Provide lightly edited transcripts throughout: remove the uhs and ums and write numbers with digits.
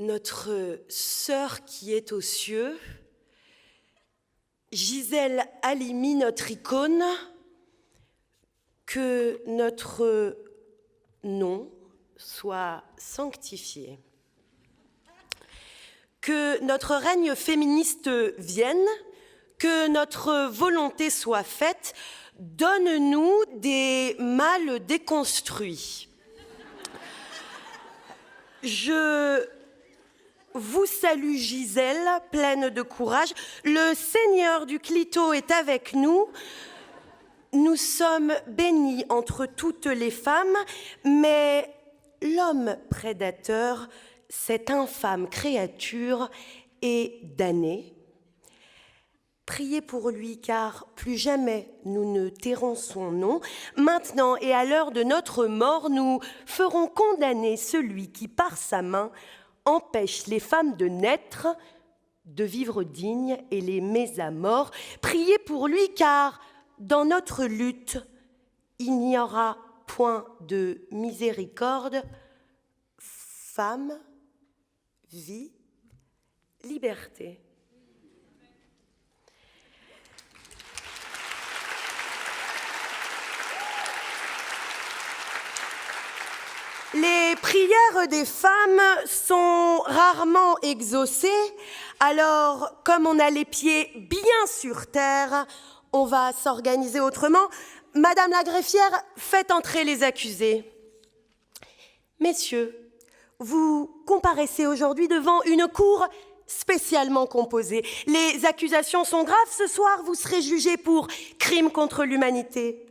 notre sœur qui est aux cieux, Gisèle Halimi, notre icône, que notre nom soit sanctifié, que notre règne féministe vienne, que notre volonté soit faite, donne-nous des mâles déconstruits. Je vous salue Gisèle, pleine de courage. Le Seigneur du Clito est avec nous. Nous sommes bénis entre toutes les femmes, mais l'homme prédateur, cette infâme créature, est damné. Priez pour lui, car plus jamais nous ne tairons son nom. Maintenant et à l'heure de notre mort, nous ferons condamner celui qui, par sa main, empêche les femmes de naître, de vivre dignes et les met à mort. Priez pour lui, car dans notre lutte, il n'y aura point de miséricorde. Femme, vie, liberté. Les prières des femmes sont rarement exaucées, alors comme on a les pieds bien sur terre, on va s'organiser autrement. Madame la greffière, faites entrer les accusés. Messieurs, vous comparaissez aujourd'hui devant une cour spécialement composée. Les accusations sont graves. Ce soir, vous serez jugés pour crime contre l'humanité.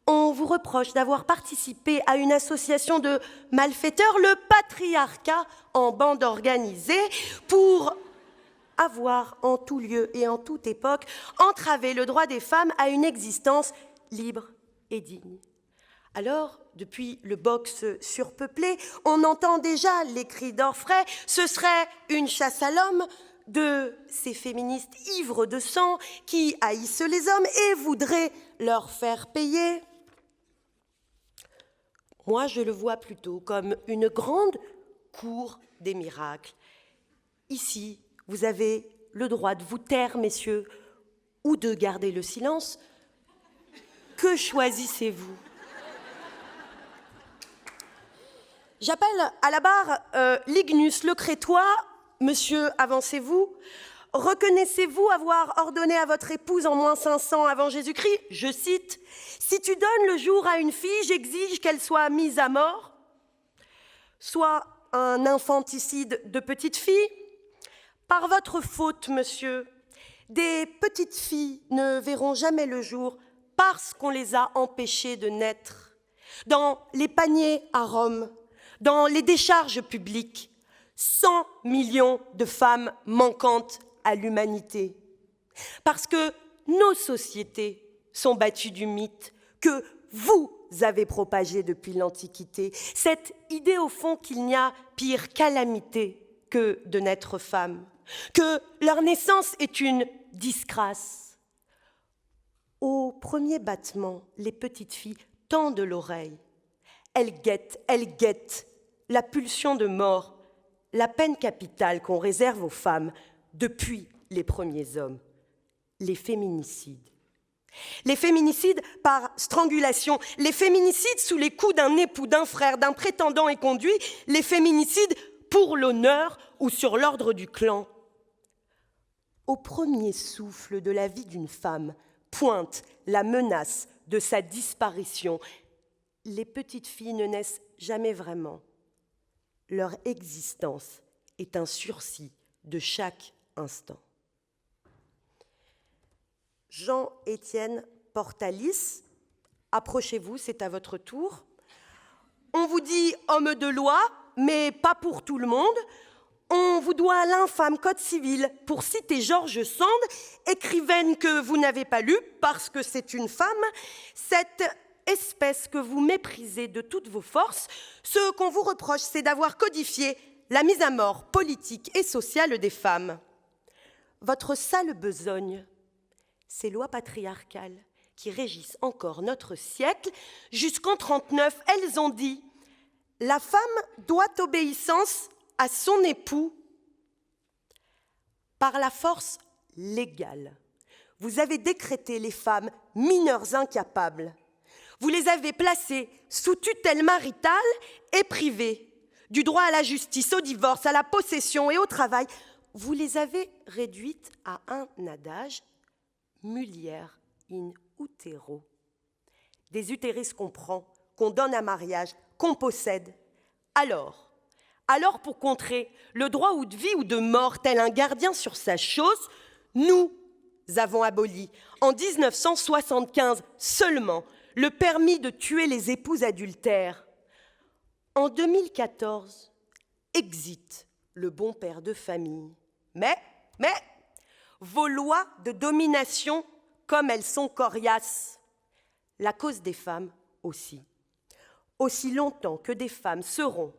On vous reproche d'avoir participé à une association de malfaiteurs, le patriarcat en bande organisée, pour avoir en tout lieu et en toute époque entravé le droit des femmes à une existence libre et digne. Alors, depuis le box surpeuplé, on entend déjà les cris d'orfraie. Ce serait une chasse à l'homme de ces féministes ivres de sang qui haïssent les hommes et voudraient leur faire payer. Moi, je le vois plutôt comme une grande cour des miracles. Ici, vous avez le droit de vous taire, messieurs, ou de garder le silence. Que choisissez-vous ? J'appelle à la barre Lignus le Crétois. Monsieur, avancez-vous. Reconnaissez-vous avoir ordonné à votre épouse en moins 500 avant Jésus-Christ, je cite, « Si tu donnes le jour à une fille, j'exige qu'elle soit mise à mort », soit un infanticide de petite fille. Par votre faute, monsieur, des petites filles ne verront jamais le jour parce qu'on les a empêchées de naître. Dans les paniers à Rome, dans les décharges publiques, 100 millions de femmes manquantes à l'humanité. Parce que nos sociétés sont battues du mythe que vous avez propagé depuis l'Antiquité, cette idée au fond qu'il n'y a pire calamité que de naître femme, que leur naissance est une disgrâce. Au premier battement, les petites filles tendent l'oreille. Elles guettent la pulsion de mort, la peine capitale qu'on réserve aux femmes depuis les premiers hommes, les féminicides. Les féminicides par strangulation, les féminicides sous les coups d'un époux, d'un frère, d'un prétendant éconduit, les féminicides pour l'honneur ou sur l'ordre du clan. Au premier souffle de la vie d'une femme pointe la menace de sa disparition. Les petites filles ne naissent jamais vraiment. Leur existence est un sursis de chaque instant. Jean-Étienne Portalis, approchez-vous, c'est à votre tour. On vous dit homme de loi, mais pas pour tout le monde. On vous doit l'infâme Code civil pour citer George Sand, écrivaine que vous n'avez pas lue parce que c'est une femme. Cette espèce que vous méprisez de toutes vos forces, ce qu'on vous reproche, c'est d'avoir codifié la mise à mort politique et sociale des femmes. Votre sale besogne, ces lois patriarcales qui régissent encore notre siècle, jusqu'en 1939, elles ont dit « La femme doit obéissance à son époux par la force légale. Vous avez décrété les femmes mineures incapables. Vous les avez placées sous tutelle maritale et privées du droit à la justice, au divorce, à la possession et au travail. Vous les avez réduites à un adage, mulier in utero. Des utérus qu'on prend, qu'on donne à mariage, qu'on possède. Alors pour contrer le droit ou de vie ou de mort, tel un gardien sur sa chose, nous avons aboli, en 1975 seulement, le permis de tuer les épouses adultères. En 2014, exit le bon père de famille. Mais, vos lois de domination, comme elles sont coriaces, la cause des femmes aussi. Aussi longtemps que des femmes seront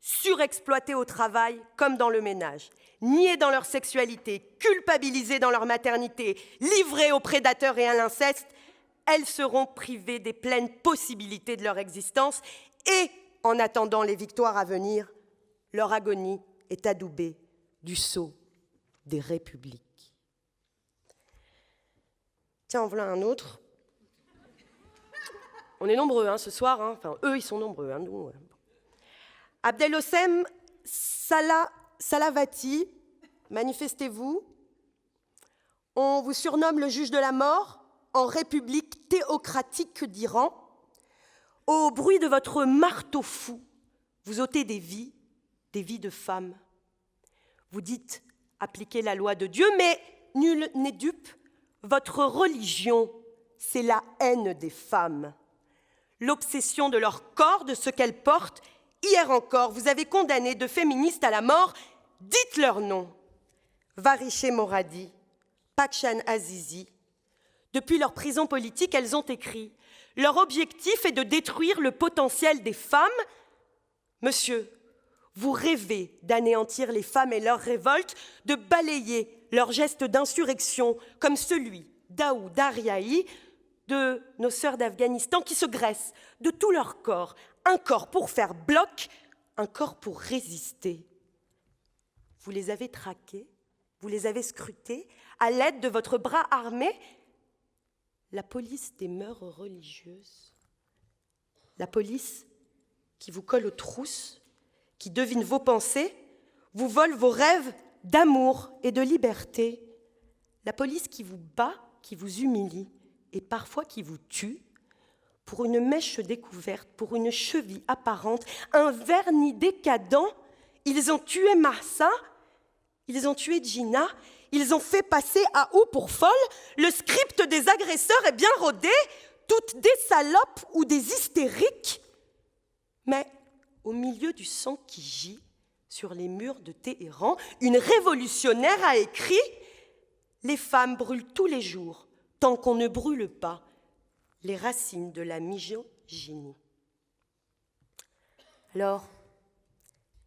surexploitées au travail comme dans le ménage, niées dans leur sexualité, culpabilisées dans leur maternité, livrées aux prédateurs et à l'inceste, elles seront privées des pleines possibilités de leur existence et, en attendant les victoires à venir, leur agonie est adoubée du sceau des républiques. Tiens, en voilà un autre. On est nombreux ce soir, enfin eux ils sont nombreux, nous. Abdelhosem Salavati, manifestez-vous. On vous surnomme le juge de la mort en République théocratique d'Iran. Au bruit de votre marteau fou, vous ôtez des vies de femmes. Vous dites appliquer la loi de Dieu, mais nul n'est dupe. Votre religion, c'est la haine des femmes. L'obsession de leur corps, de ce qu'elles portent. Hier encore, vous avez condamné deux féministes à la mort. Dites leur nom. Variché Moradi, Pakshan Azizi. Depuis leur prison politique, elles ont écrit « Leur objectif est de détruire le potentiel des femmes. » Monsieur, vous rêvez d'anéantir les femmes et leurs révoltes, de balayer leurs gestes d'insurrection comme celui d'Aoud Ariaï, de nos sœurs d'Afghanistan qui se graissent de tout leur corps, un corps pour faire bloc, un corps pour résister. Vous les avez traquées, vous les avez scrutées à l'aide de votre bras armé. La police des mœurs religieuses, la police qui vous colle aux trousses, qui devine vos pensées, vous vole vos rêves d'amour et de liberté, la police qui vous bat, qui vous humilie et parfois qui vous tue, pour une mèche découverte, pour une cheville apparente, un vernis décadent. Ils ont tué Mahsa, ils ont tué Gina, ils ont fait passer Aou pour folle. Le script des agresseurs est bien rodé, toutes des salopes ou des hystériques. Mais au milieu du sang qui gît sur les murs de Téhéran, une révolutionnaire a écrit « Les femmes brûlent tous les jours, tant qu'on ne brûle pas les racines de la misogynie. » Alors,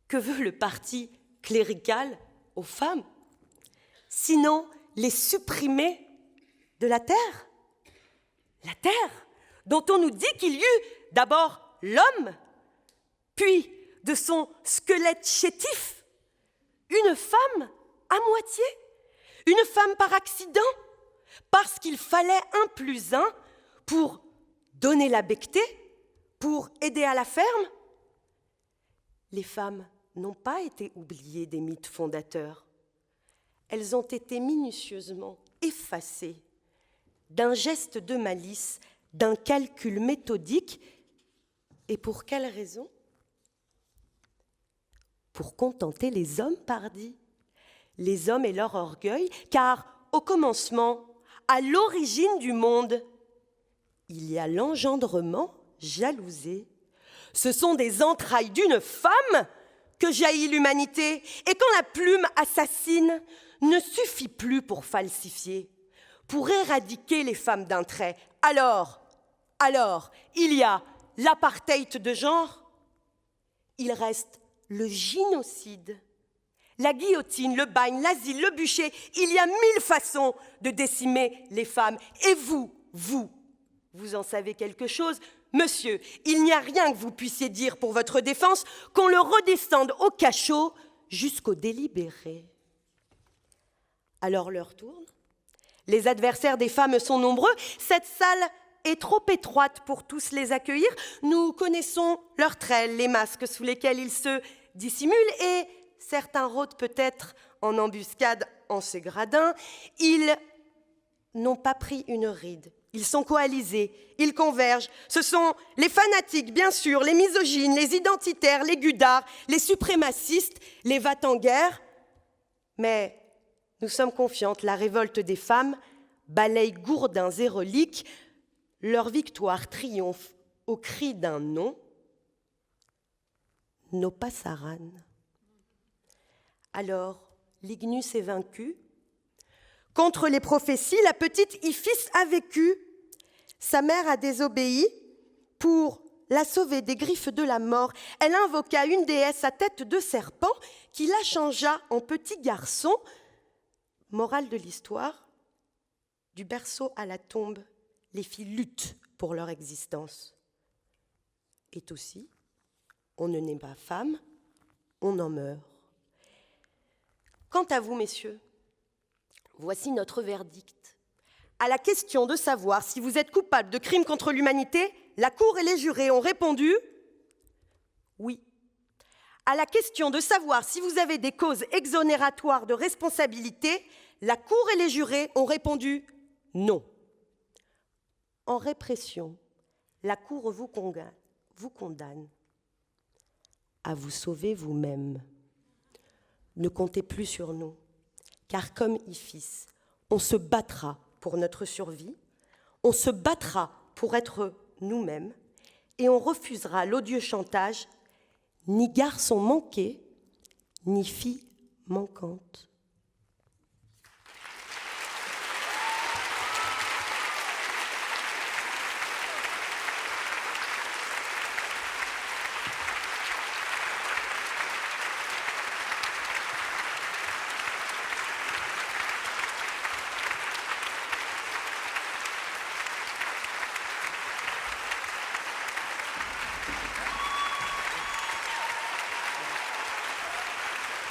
que veut le parti clérical aux femmes, sinon les supprimer de la terre? La terre dont on nous dit qu'il y eut d'abord l'homme, puis de son squelette chétif, une femme à moitié, une femme par accident, parce qu'il fallait un plus un pour donner la becqueté, pour aider à la ferme. Les femmes n'ont pas été oubliées des mythes fondateurs. Elles ont été minutieusement effacées d'un geste de malice, d'un calcul méthodique. Et pour quelle raison? Pour contenter les hommes, pardi. Les hommes et leur orgueil, car au commencement, à l'origine du monde, il y a l'engendrement jalousé. Ce sont des entrailles d'une femme que jaillit l'humanité, et quand la plume assassine ne suffit plus pour falsifier, pour éradiquer les femmes d'un trait, alors, il y a l'apartheid de genre, il reste le génocide, la guillotine, le bagne, l'asile, le bûcher. Il y a 1000 façons de décimer les femmes. Et vous en savez quelque chose? Monsieur, il n'y a rien que vous puissiez dire pour votre défense, qu'on le redescende au cachot jusqu'au délibéré. Alors l'heure tourne. Les adversaires des femmes sont nombreux. Cette salle est trop étroite pour tous les accueillir. Nous connaissons leurs traits, les masques sous lesquels ils se dissimulent, et certains rôdent peut-être en embuscade en ces gradins. Ils n'ont pas pris une ride. Ils sont coalisés, ils convergent. Ce sont les fanatiques, bien sûr, les misogynes, les identitaires, les gudards, les suprémacistes, les va-t-en-guerre. Mais nous sommes confiantes, la révolte des femmes balaye gourdins et reliques. Leur victoire triomphe au cri d'un nom. Nos passaranes. Alors, Lignus est vaincu. Contre les prophéties, la petite Iphis a vécu. Sa mère a désobéi. Pour la sauver des griffes de la mort, elle invoqua une déesse à tête de serpent qui la changea en petit garçon. Morale de l'histoire, du berceau à la tombe, les filles luttent pour leur existence. Et aussi, on ne naît pas femme, on en meurt. Quant à vous, messieurs, voici notre verdict. À la question de savoir si vous êtes coupable de crimes contre l'humanité, la Cour et les jurés ont répondu oui. À la question de savoir si vous avez des causes exonératoires de responsabilité, la Cour et les jurés ont répondu non. En répression, la Cour vous condamne à vous sauver vous-même. Ne comptez plus sur nous, car comme Iphis, on se battra pour notre survie, on se battra pour être nous-mêmes, et on refusera l'odieux chantage, ni garçon manqué, ni fille manquante.